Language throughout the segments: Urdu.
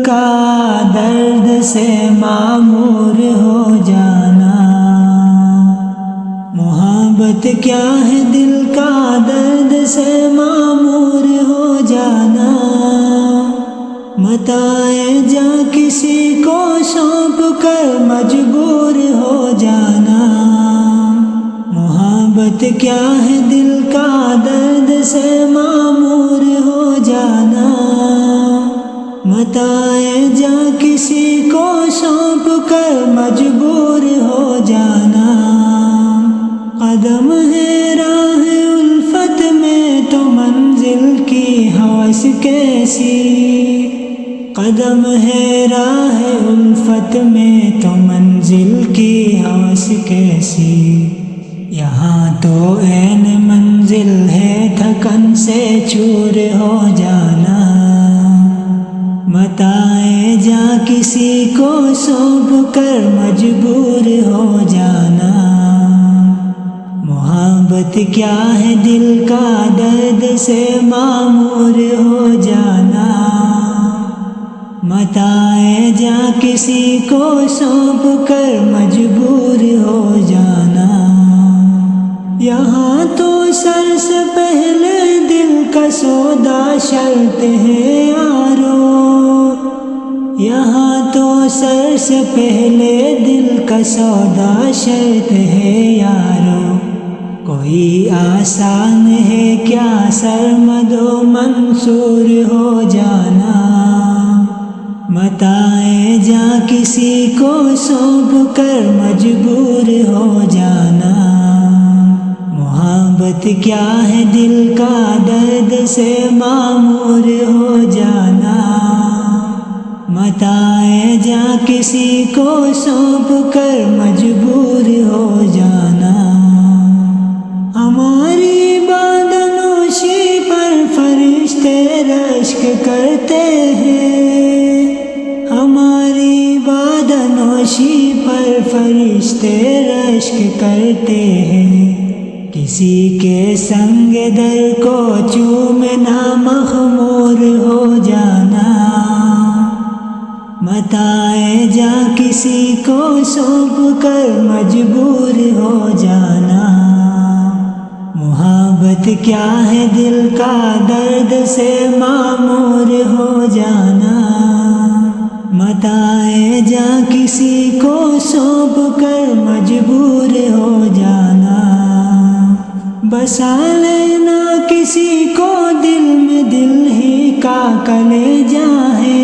کا درد سے معمور ہو جانا، محبت کیا ہے دل کا درد سے معمور ہو جانا، متاع جاں کسی کو سونپ کر مجبور ہو جانا، محبت کیا ہے دل کا درد سے معمور ہو جانا، متاع جاں کسی کو سونپ کر مجبور ہو جانا، قدم ہے راہ الفت میں تو منزل کی ہوس کیسی، قدم ہے راہ الفت میں تو منزل کی ہوس کیسی، یہاں تو عین منزل ہے تھکن سے چور ہو جانا، متاع جاں کسی کو سونپ کر مجبور ہو جانا، محبت کیا ہے دل کا درد سے معمور ہو جانا، متاع جاں کسی کو سونپ کر مجبور ہو جانا، یہاں تو سر سے پہلے دل کا سودا شرط ہے یارو، یہاں تو سر سے پہلے دل کا سودا شرط ہے یارو، کوئی آسان ہے کیا سرمد و منصور ہو جانا، متاع جاں کسی کو سونپ کر مجبور ہو جانا، محبت کیا ہے دل کا درد سے معمور ہو جانا، متاع جاں کسی کو سونپ کر مجبور ہو جانا، ہماری بادنوشی پر فرشتے رشک کرتے ہیں، ہماری بادنوشی پر فرشتے رشک کرتے ہیں، کسی کے سنگ در کو چومنا مخمور ہو جانا، متاع جاں کسی کو سونپ کر مجبور ہو جانا، محبت کیا ہے دل کا درد سے معمور ہو جانا، متاع جاں کسی کو سونپ کر مجبور ہو جانا، بسا لینا کسی کو دل میں دل ہی کا کلیجہ ہے،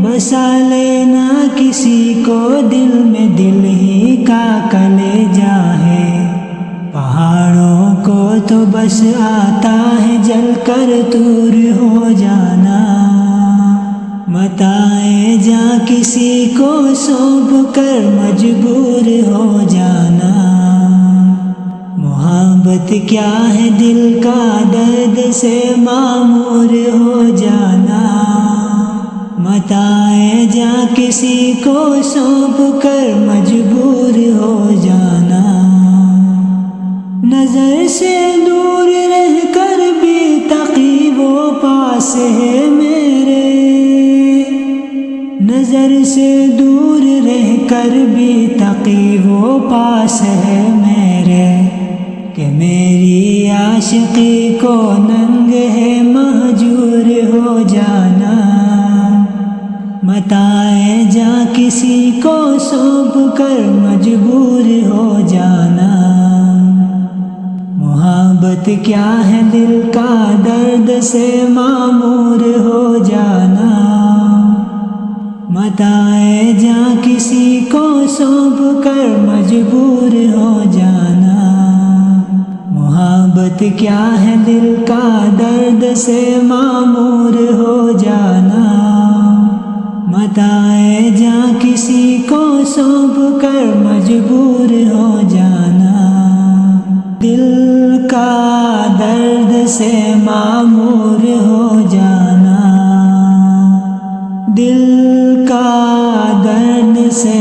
بسا لینا کسی کو دل میں دل ہی کا کلیجہ ہے، پہاڑوں کو تو بس آتا ہے جل کر دور ہو جانا، متاع جاں کسی کو سونپ کر مجبور ہو جانا، محبت کیا ہے دل کا درد سے معمور ہو جانا، متاع جاں کسی کو سونپ کر مجبور ہو جانا، نظر سے دور رہ کر بھی تقی وہ پاس ہے میرے، نظر سے دور رہ کر بھی تقی وہ پاس ہے میرے، کہ میری عاشقی کو ننگ ہے مہجور ہو جانا، متاع جاں کسی کو سونپ کر مجبور ہو جانا، محبت کیا ہے دل کا درد سے معمور ہو جانا، متاع جاں کسی کو سونپ کر مجبور ہو جانا، محبت کیا ہے دل کا درد سے معمور ہو جانا، متاع جاں کسی کو سونپ کر مجبور ہو جانا، دل کا درد سے معمور ہو جانا، دل کا درد سے